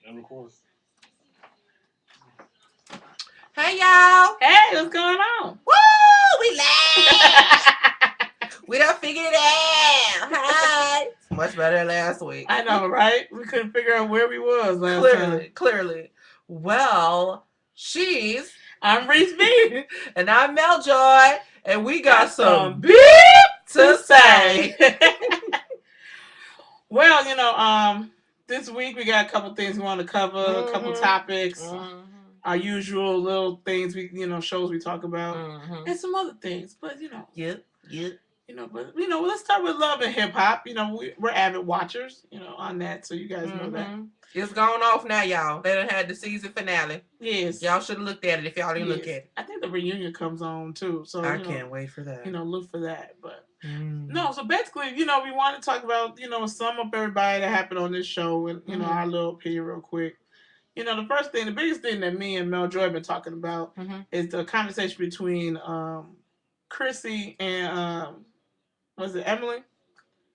And record. Hey y'all! Hey, what's going on? Woo! We laughed! We done figured it out! Hi! Much better than last week. I know, right? We couldn't figure out where we was last time. Clearly. Well, I'm Reese B. and I'm Mel Joy, and we got some beep to say. Well, this week we got a couple things we want to cover, a couple topics, our usual little things shows we talk about, and some other things. But Yep. Let's start with love and hip hop. We're avid watchers, on that, so you guys know that. It's going off now, y'all. They done had the season finale. Yes. Y'all should have looked at it if y'all didn't look at it. I think the reunion comes on too, so I can't wait for that. Look for that. But no, so basically, we want to talk about, sum up everybody that happened on this show and our little opinion real quick. The biggest thing that me and Mel Joy have been talking about is the conversation between Chrissy and was it Emily?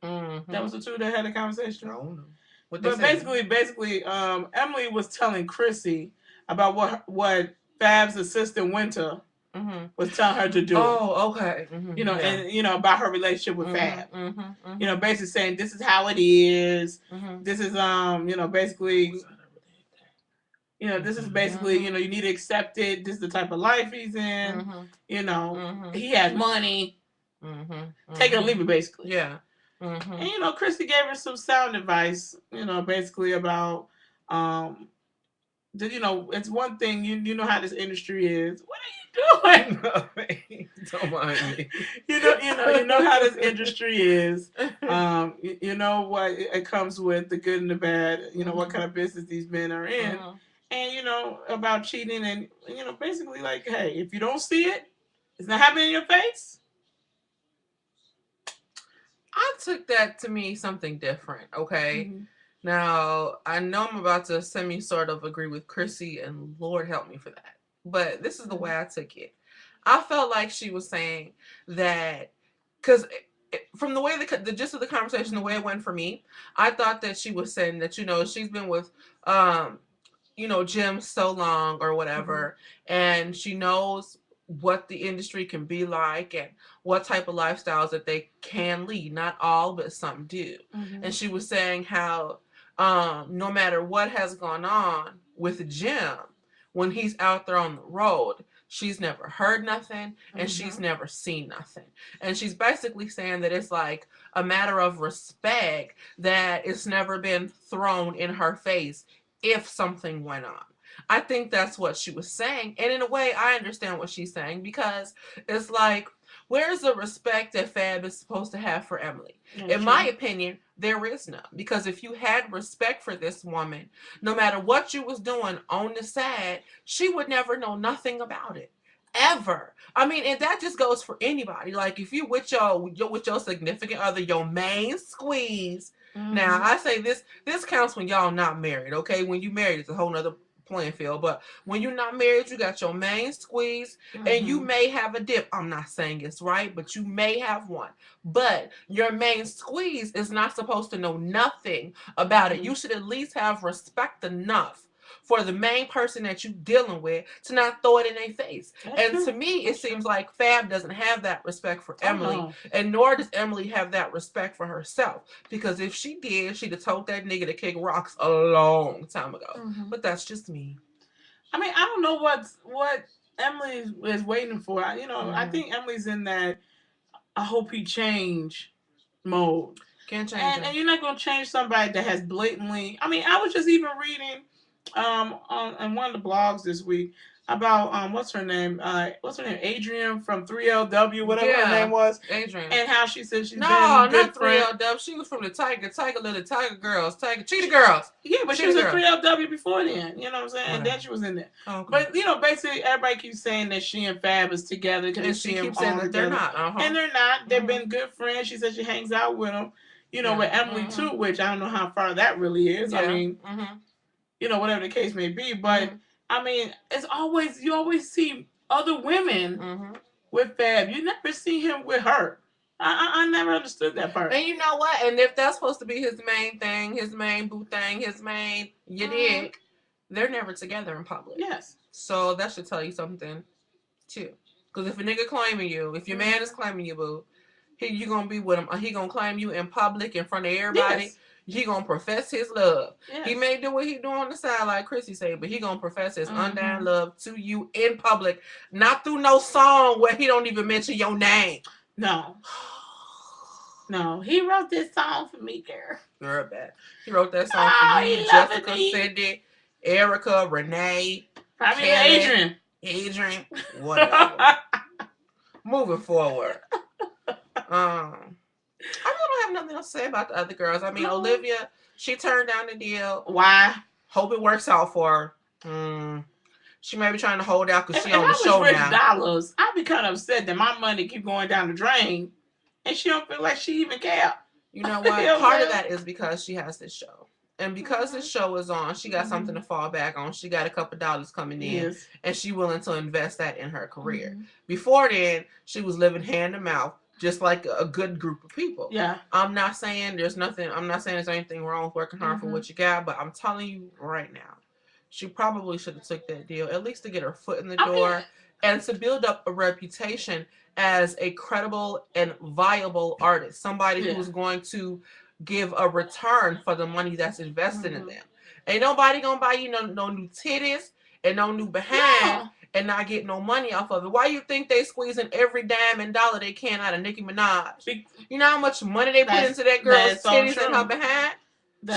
That was the two that had a conversation. I don't know. But basically, Emily was telling Chrissy about what Fab's assistant Winter was telling her to do. Oh, okay. And about her relationship with Fab. Basically saying this is how it is. This is basically. This is basically, you need to accept it. This is the type of life he's in. He has money. Take it or leave it, basically. Yeah. And, Christy gave her some sound advice, basically about, it's one thing, you know how this industry is. What are you doing? Don't mind me. You know how this industry is. You know what it comes with, the good and the bad. What kind of business these men are in. And, about cheating and, basically like, hey, if you don't see it, it's not happening in your face. I took that to mean something different, okay? Now, I know I'm about to sort of agree with Chrissy, and Lord help me for that. But this is the way I took it. I felt like she was saying that, because from the way the gist of the conversation, the way it went for me, I thought that she was saying that, she's been with, Jim so long or whatever, and she knows what the industry can be like and what type of lifestyles that they can lead. Not all, but some do. And she was saying how no matter what has gone on with Jim, when he's out there on the road, she's never heard nothing and she's never seen nothing. And she's basically saying that it's like a matter of respect that it's never been thrown in her face if something went on. I think that's what she was saying. And in a way, I understand what she's saying, because it's like, where's the respect that Fab is supposed to have for Emily? In my opinion, there is none. Because if you had respect for this woman, no matter what you was doing on the side, she would never know nothing about it. Ever. I mean, and that just goes for anybody. Like, if you with your significant other, your main squeeze. Now, I say this counts when y'all not married, okay? When you married, it's a whole nother playing field. But when you're not married, you got your main squeeze, and you may have a dip. I'm not saying it's right, but you may have one. But your main squeeze is not supposed to know nothing about it. You should at least have respect enough for the main person that you're dealing with to not throw it in their face. To me, it seems like Fab doesn't have that respect for Emily, and nor does Emily have that respect for herself. Because if she did, she'd have told that nigga to kick rocks a long time ago. But that's just me. I mean, I don't know what Emily is waiting for. I think Emily's in that I hope he change mode. Can't change and you're not going to change somebody that has blatantly... I mean, I was just even reading... on one of the blogs this week about what's her name, Adrian from 3LW, whatever her name was, Adrian, and how she said she's been not good 3LW. She was from the Tiger Girls, Cheetah Girls. Yeah, but she was in 3LW before then. You know what I'm saying? And then she was in there. Okay. But basically everybody keeps saying that she and Fab is together because she keeps saying that they're not. And they're not. They've been good friends. She said she hangs out with them. With Emily too, which I don't know how far that really is. I mean. Whatever the case may be. But, I mean, you always see other women with Fab. You never see him with her. I never understood that part. And you know what? And if that's supposed to be his main thing, his main boo thing, his main you dig, they're never together in public. Yes. So that should tell you something too. Because if a nigga claiming you, if your man is claiming you, boo, you gonna be with him. He gonna claim you in public in front of everybody. Yes. He gonna profess his love. Yes. He may do what he do on the side, like Chrissy said, but he gonna profess his undying love to you in public, not through no song where he don't even mention your name. No. No, he wrote this song for me, girl. Girl, bad. He wrote that song for you, Jessica, Cindy, Erica, Renee, probably Kelly, Adrian, whatever. Moving forward. I really don't have nothing else to say about the other girls. I mean, Olivia, she turned down the deal. Why? Hope it works out for her. She may be trying to hold out because she on the show now. $50, I'd be kind of upset that my money keep going down the drain, and she don't feel like she even care. You know what? Part of that is because she has this show. And because this show is on, she got something to fall back on. She got a couple dollars coming in, and she's willing to invest that in her career. Before then, she was living hand to mouth, just like a good group of people. Yeah. I'm not saying there's anything wrong with working hard for what you got, but I'm telling you right now, she probably should have took that deal, at least to get her foot in the door and to build up a reputation as a credible and viable artist, somebody who's going to give a return for the money that's invested in them. Ain't nobody gonna buy you no new titties and no new behind and not get no money off of it. Why you think they squeezing every dime and dollar they can out of Nicki Minaj? You know how much money they put into that girl's titties and her behind?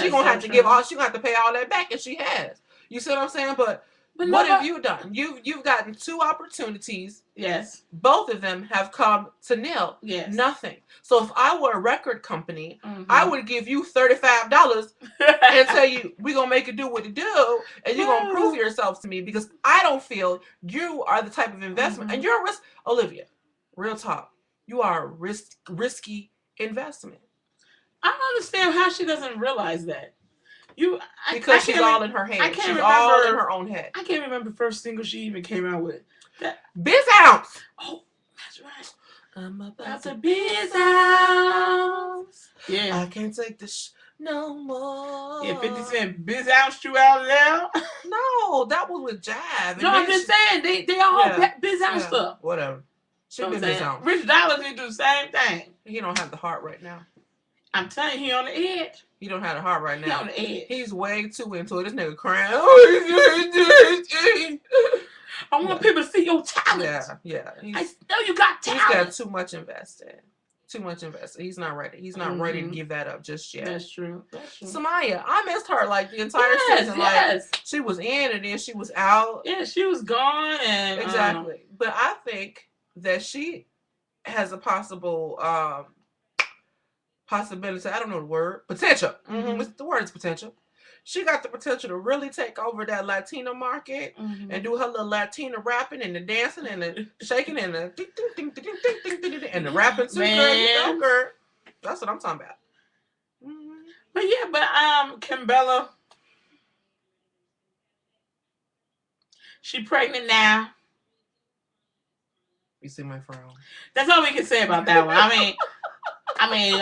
She gonna have to she gonna have to pay all that back, and she has. You see what I'm saying? But what have you done? You've gotten 2 opportunities. Yes. Both of them have come to nil. Yes. Nothing. So if I were a record company, I would give you $35 and tell you, we're going to make it do what it do, and you're going to prove yourself to me, because I don't feel you are the type of investment. And you're a risk. Olivia, real talk. You are a risky investment. I don't understand how she doesn't realize that. Because she's all in her head. She's all in her own head. I can't remember the first single she even came out with. Biz Ounce. Oh, that's right. I'm about to Biz Ounce. Yeah. I can't take this no more. Yeah, 50 Cent Biz Ounce you out there? No, that was with Jive. No, I'm just saying they all Biz Ounce stuff. Whatever. She been Biz Ounce. Rich Dollars did do the same thing. He don't have the heart right now. I'm telling you, he on the edge. He don't have the heart right now. He on the edge. He's way too into it. This nigga crying. I want people to see your talent. Yeah. I know you got talent. He's got too much invested. He's not ready. He's not ready to give that up just yet. That's true. Samaya, I missed her like the entire season. Like she was in and then she was out. Yeah, she was gone and exactly. But I think that she has a possibility. I don't know the word. Potential. The word is potential. She got the potential to really take over that Latino market and do her little Latina rapping and the dancing and the shaking and the ding, ding, ding, ding, ding, ding, ding, and the rapping too. Girl. That's what I'm talking about. But Kimbella, she pregnant now. You see my frown. That's all we can say about that one. I mean,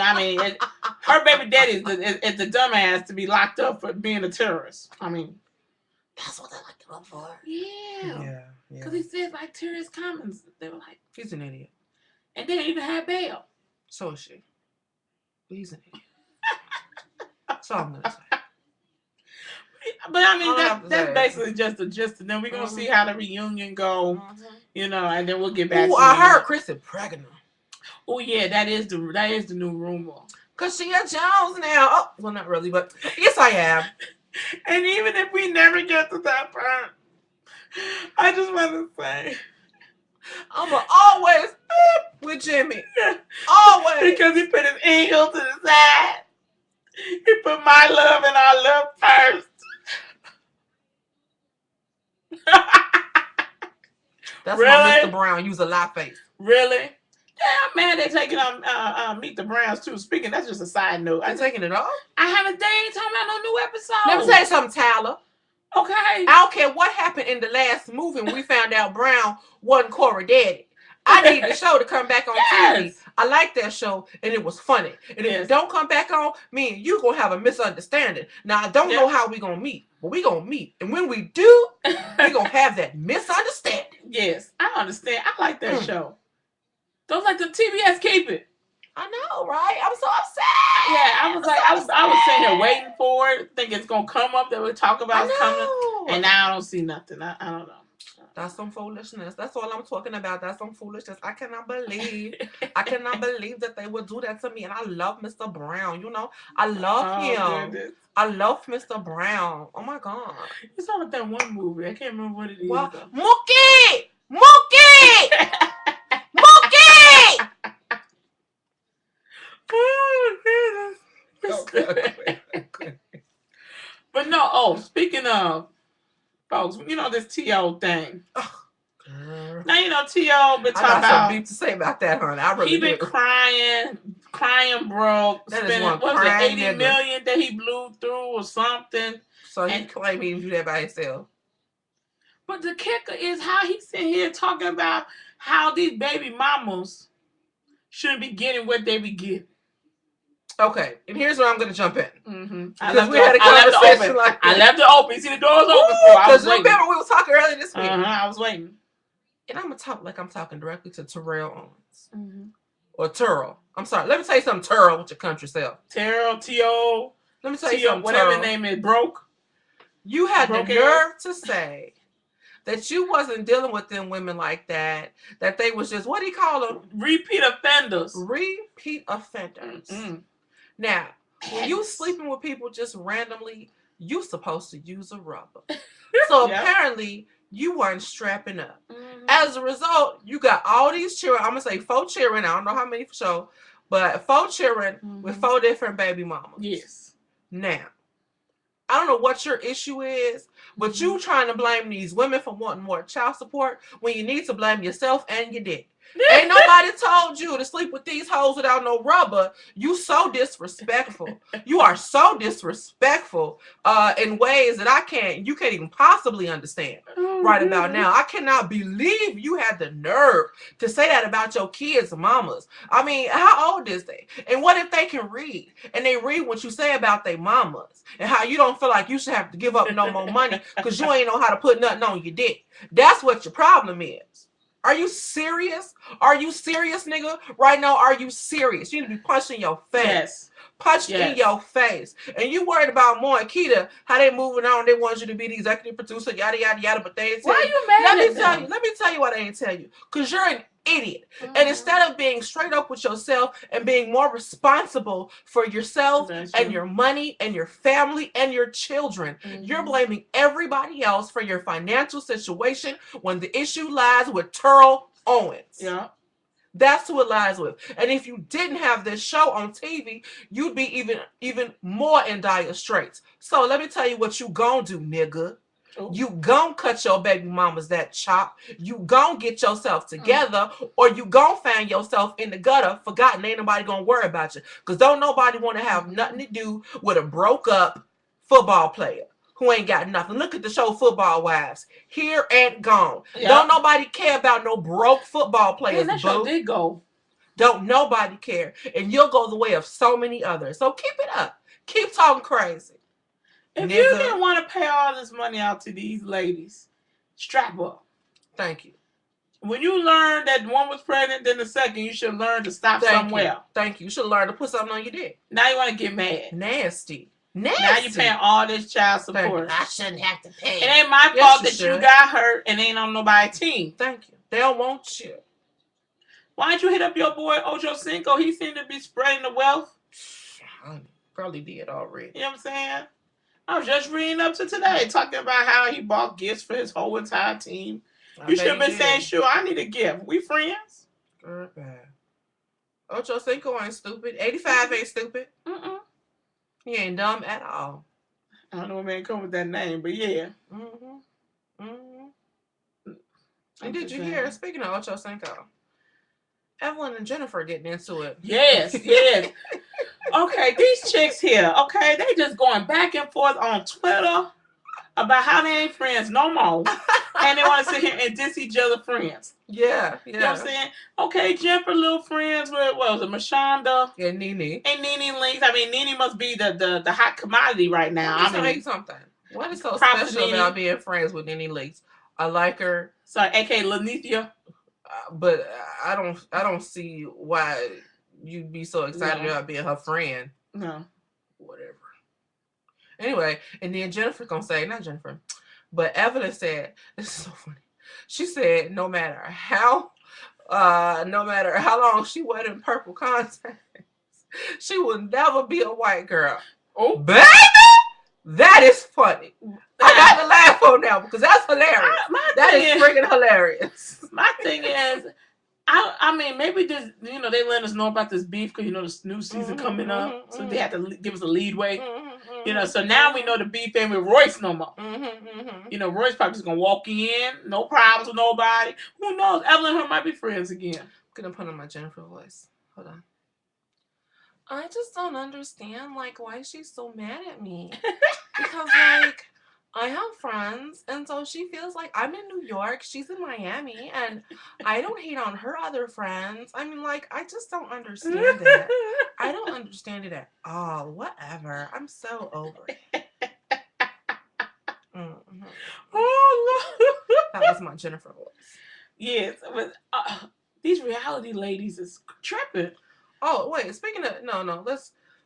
her baby daddy is the dumbass to be locked up for being a terrorist. I mean, that's what they locked him up for. Yeah. Because he said like terrorist comments. They were like, he's an idiot. And they didn't even have bail. So is she. But he's an idiot. That's all I'm gonna say. But I mean, that's basically just a gist. And then we're gonna see how the reunion go. You know, and then we'll get back. Oh, I heard Chris is pregnant. Oh yeah, that is the new rumor. Cause she got Jones now. Oh, well, not really, but yes, I am. And even if we never get to that part, I just want to say, I'ma always with Jimmy. Always, because he put his eagle to the side. He put my love and our love first. That's my Mr. Brown. Use a lie face. Really? Yeah, man, they're taking Meet the Browns too. Speaking, that's just a side note. They're taking it off? They ain't talking about no new episode. Let me tell you something, Tyler. Okay. I don't care what happened in the last movie when we found out Brown wasn't Corey daddy. I need the show to come back on TV. I like that show, and it was funny. And if it don't come back on, me and you gonna have a misunderstanding. Now I don't know how we gonna meet, but we gonna meet, and when we do, we gonna have that misunderstanding. Yes, I understand. I like that show. Don't like the TBS keep it. I know, right? I'm so upset. Yeah, I was sitting here waiting for it, thinking it's gonna come up that we talk about it's coming, and now I don't see nothing. I don't know. That's some foolishness. That's all I'm talking about. That's some foolishness. I cannot believe that they would do that to me. And I love Mr. Brown. You know, I love him. Goodness. I love Mr. Brown. Oh my God. It's not like that one movie. I can't remember what it is. Well, Mookie! Oh, goodness. But no, speaking of, folks, you know this T.O. thing. Now, you know, T.O. been talking about... I got some deep to say about that, honey. I really He been crying broke. That spending, is one crying $80 million that he blew through or something. So he claimed he didn't do that by himself. But the kicker is how he's sitting here talking about how these baby mamas shouldn't be getting what they be getting. Okay, and here's where I'm going to jump in. Mm-hmm. I left it open. You see the doors open? Because remember, we were talking earlier this week. I was waiting. And I'm going to talk like I'm talking directly to Terrell Owens. Mm-hmm. Or Terrell. I'm sorry. Let me tell you something, Terrell, with your country self. Terrell, T.O. Let me tell you something, whatever Terrell. His name is, Broke. You had the nerve to say that you wasn't dealing with them women like that. That they was just, what do you call them? Repeat offenders. Mm-hmm. Now, when you sleeping with people just randomly, you supposed to use a rubber. So apparently, you weren't strapping up. Mm-hmm. As a result, you got all these children. I'm going to say 4 children. I don't know how many for sure. But 4 children with 4 different baby mamas. Yes. Now, I don't know what your issue is, but you trying to blame these women for wanting more child support when you need to blame yourself and your dick. Ain't nobody told you to sleep with these hoes without no rubber. You so disrespectful. You are so disrespectful in ways that you can't even possibly understand right about now. I cannot believe you had the nerve to say that about your kids' mamas. I mean, how old is they? And what if they can read? And they read what you say about their mamas and how you don't feel like you should have to give up no more money because you ain't know how to put nothing on your dick. That's what your problem is. Are you serious? Are you serious, nigga? Right now, are you serious? You need to be punched in your face. Yes. Punched in your face. And you worried about Mo and Keita, how they moving on. They want you to be the executive producer, yada, yada, yada. But they ain't tell you. Why are you mad Let me tell you what I ain't tell you. Because you're an idiot. Mm-hmm. And instead of being straight up with yourself and being more responsible for yourself and your money and your family and your children, you're blaming everybody else for your financial situation when the issue lies with Terrell Owens. Yeah. That's who it lies with. And if you didn't have this show on TV, you'd be even more in dire straits. So let me tell you what you gonna do, nigga. Ooh. You gon' cut your baby mamas that chop. You gon' get yourself together, or you gon' find yourself in the gutter, forgotten. Ain't nobody gonna worry about you, because don't nobody want to have nothing to do with a broke up football player who ain't got nothing. Look at the show Football Wives, here and gone. Yep. Don't nobody care about no broke football players. That show did go. Don't nobody care, and you'll go the way of so many others. So keep it up. Keep talking crazy. If you didn't want to pay all this money out to these ladies, strap up. Thank you. When you learn that one was pregnant, then the second, you should learn to stop somewhere. Thank you. You should learn to put something on your dick. Now you want to get mad. Nasty. Now you're paying all this child support. I shouldn't have to pay. It ain't my fault that you got hurt and ain't on nobody's team. Thank you. They don't want you. Why don't you hit up your boy Ocho Cinco? He seemed to be spreading the wealth. I probably did already. You know what I'm saying? I was just reading up to today, talking about how he bought gifts for his whole entire team. You should have been saying, sure, I need a gift. We friends. Girl, bad. Ocho Cinco ain't stupid. 85 ain't stupid. Mm-mm. He ain't dumb at all. I don't know what man come with that name, but yeah. Mm-hmm. Mm-hmm. And did you hear, speaking of Ocho Cinco, Evelyn and Jennifer getting into it. Yes, yes. Okay, these chicks here, they just going back and forth on Twitter about how they ain't friends no more. And they want to sit here and diss each other friends. Yeah. You know what I'm saying? Okay, Jennifer little friends with, what was it, Mashonda? And Nene. And Nene Links. I mean, Nene must be the hot commodity right now. Let me tell you something. What is so special about being friends with Nene Links? I like her. Sorry, aka Lanithia. But I don't see why you'd be so excited about being her friend. No. Whatever. Anyway, and then Jennifer gonna say, not Jennifer, but Evelyn said, this is so funny. She said no matter how long she went in purple contacts, she will never be a white girl. Oh, baby! That is funny. I got to laugh on now because that's hilarious. That is freaking hilarious. My thing is, I mean, maybe just, they let us know about this beef because, this new season coming up. So they had to give us a leadway. So now we know the beef ain't with Royce no more. Royce probably just going to walk in, no problems with nobody. Who knows? Evelyn and her might be friends again. I'm going to put on my Jennifer voice. Hold on. I just don't understand, why she's so mad at me. Because, I have friends, and so she feels like I'm in New York, she's in Miami, and I don't hate on her other friends. I mean, I just don't understand it. I don't understand it at all. Whatever. I'm so over it. Mm-hmm. Oh, no. That was my Jennifer voice. Yes, but these reality ladies is tripping. Oh, wait, speaking of... No,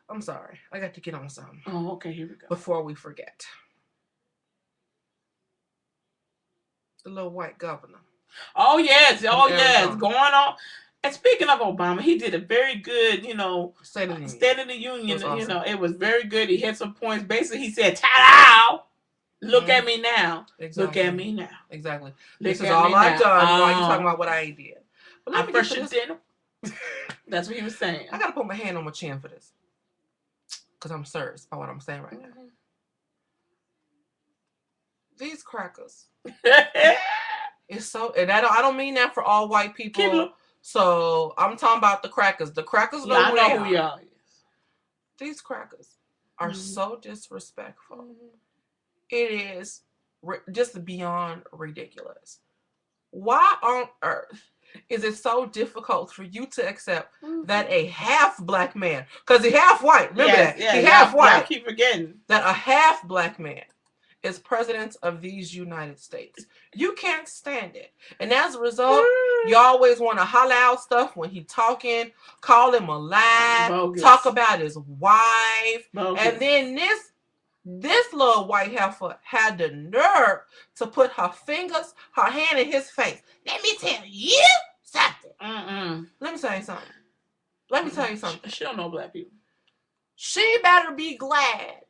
I'm sorry. I got to get on something. Oh, okay, here we go. Before we forget. The little white governor. Oh, yes. Going on. And speaking of Obama, he did a very good, State of the Union. Awesome. It was very good. He hit some points. Basically, he said, ta-da! Look at me now. Exactly. Look at me now. Exactly. This is all I've done while you're talking about what I did. But let me get to this. That's what he was saying. I got to put my hand on my chin for this. Because I'm serious about what I'm saying right now. These crackers. It's so, and I don't mean that for all white people. So I'm talking about the crackers. The crackers know who they are. Who y'all is. These crackers are so disrespectful. It is just beyond ridiculous. Why on earth is it so difficult for you to accept that a half black man, because he half white, remember that? He half white. I keep forgetting. That a half black man is president of these United States. You can't stand it. And as a result, you always want to holler out stuff when he talking, call him a lie, talk about his wife. And then this little white heifer had the nerve to put her hand in his face. Let me tell you something. Let me tell you something. She don't know black people. She better be glad.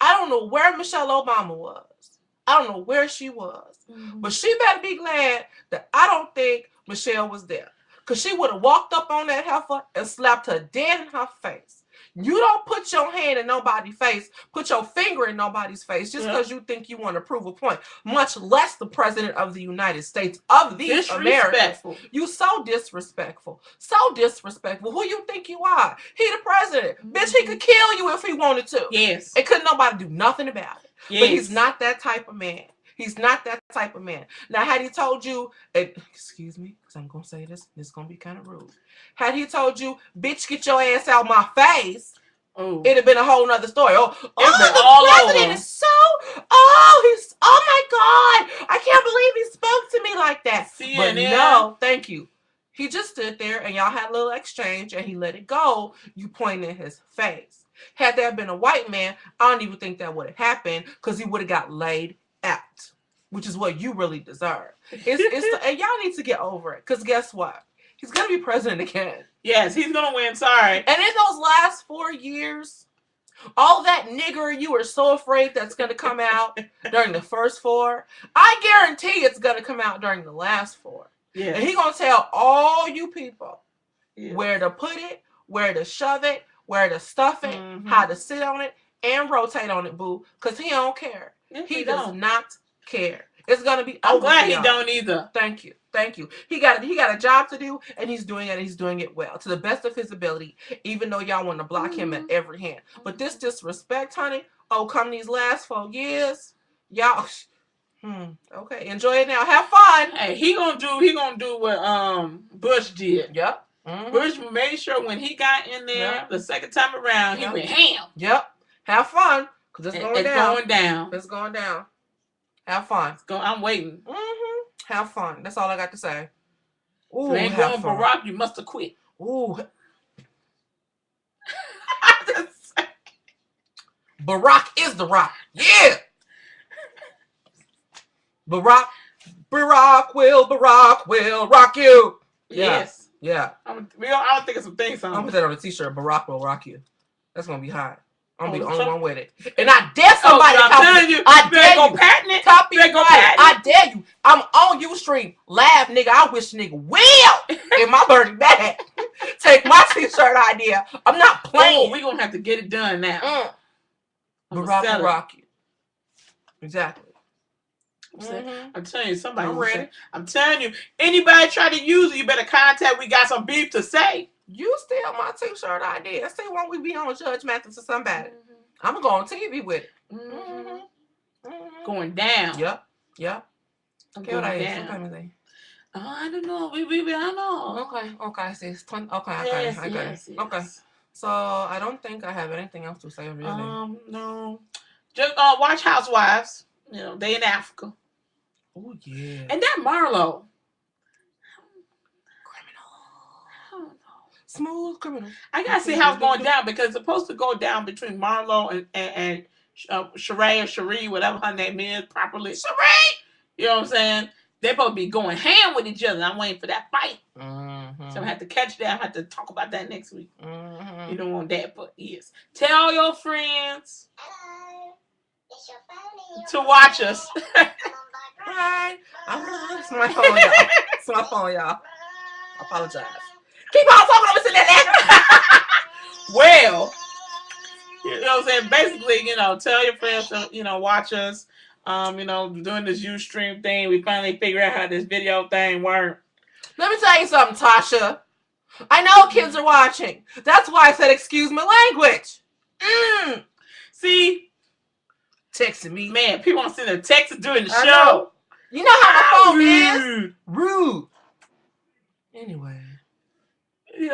I don't know where Michelle Obama was. I don't know where she was. But she better be glad that I don't think Michelle was there. Because she would have walked up on that heifer and slapped her dead in her face. You don't put your hand in nobody's face, put your finger in nobody's face just because you think you want to prove a point, much less the president of the United States of these Americans. You so disrespectful. So disrespectful. Who you think you are? He the president. Bitch, he could kill you if he wanted to. Yes. And couldn't nobody do nothing about it. Yes. But he's not that type of man. He's not that type of man. Now, had he told you, excuse me, because I'm going to say this is going to be kind of rude. Had he told you, bitch, get your ass out my face, it'd have been a whole nother story. The president is so, oh my God, I can't believe he spoke to me like that. CNN. But no, thank you. He just stood there and y'all had a little exchange and he let it go. You pointed in his face. Had there been a white man, I don't even think that would have happened because he would have got laid out, which is what you really deserve. And y'all need to get over it, because guess what? He's going to be president again. Yes, he's going to win. Sorry. And in those last 4 years, all that nigger you were so afraid that's going to come out during the first 4, I guarantee it's going to come out during the last 4. Yeah. And he's going to tell all you people where to put it, where to shove it, where to stuff it, how to sit on it, and rotate on it, boo, because he don't care. He does not care. It's gonna be. I'm glad he don't either. Thank you. He got a job to do, and he's doing it. And he's doing it well, to the best of his ability. Even though y'all want to block him at every hand, but this disrespect, honey. Oh, come these last 4 years, y'all. Okay, enjoy it now. Have fun. Hey, he gonna do what Bush did. Yep. Bush made sure when he got in there the second time around, he went ham. Yep. Have fun, cause it's going down. It's going down. Have fun. I'm waiting. Have fun. That's all I got to say. Ooh, if you ain't going Barack, you must have quit. Ooh. Barack is the rock. Yeah. Barack will rock you. Yes. Yeah. I don't think it's some things. I'm gonna put that on a t-shirt. Barack will rock you. That's gonna be hot. I'm gonna be the only one with it. And I dare somebody to copy you. I dare you. Patent it. Copy it. I dare you. I'm on Ustream. Laugh, nigga. I wish nigga will in my burning bag. Take my t-shirt idea. I'm not playing. We're gonna have to get it done now. Barack will rock you. Exactly. I'm telling you, somebody. I'm ready. I'm telling you, anybody try to use it, you better contact. We got some beef to say. You steal my t-shirt idea. See, won't we be on Judge Mathis or somebody? I'm gonna go on TV with it. Going down. Yep. Going down. I don't know. I don't know. Okay, sis. Okay, I got it. Okay. So I don't think I have anything else to say really. No. Just watch Housewives. You know, they in Africa. Oh yeah. And that Marlo. Smooth criminal. I gotta see how it's going down because it's supposed to go down between Marlo and Sheree or Cherie, whatever her name is properly. Cherie! You know what I'm saying? They're supposed to be going ham with each other. I'm waiting for that fight. So I have to catch that. I have to talk about that next week. You don't want that, but yes. Tell your friends to watch us. Right. It's my phone, y'all. It's my phone, y'all. I apologize. Keep on talking over to that. Well, you know what I'm saying? Basically, tell your friends to, watch us. Doing this Ustream thing. We finally figured out how this video thing works. Let me tell you something, Tasha. I know kids are watching. That's why I said excuse my language. See? Texting me. Man, people want to send a text during the show. Know. You know how my phone is? Rude. Anyway.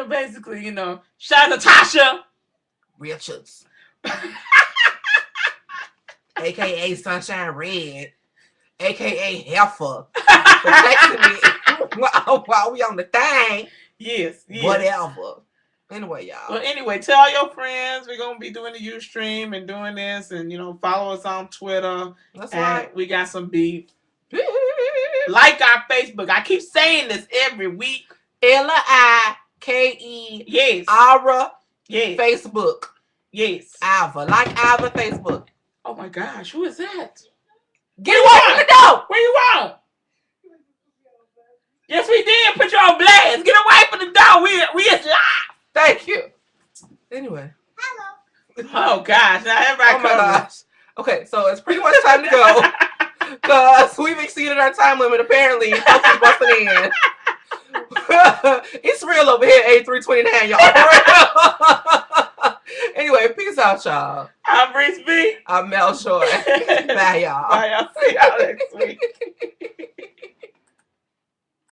Basically, shout out to Tasha. Real chicks. AKA Sunshine Red. AKA Heifer. For texting me while we on the thing. Yes. Whatever. Anyway, y'all. Well, anyway, tell your friends we're going to be doing the Ustream and doing this. And, follow us on Twitter. That's right. We got some beef. Like our Facebook. I keep saying this every week. LIKE. Yes. Ara. Yes. Facebook. Yes. Alva. Like Alva Facebook. Oh my gosh. Who is that? Get away from the door. Where you want? Yes, we did. Put you on blast. Get away from the door. We is live. Thank you. Anyway. Hello. Oh gosh. Now everybody. Oh my gosh. Okay, so it's pretty much time to go. Because we've exceeded our time limit, apparently. Folks is busting in. It's real over here, A329, y'all. Anyway, peace out, y'all. I'm Reese B. I'm Mel Short. Bye, y'all. Bye, y'all. See y'all next week.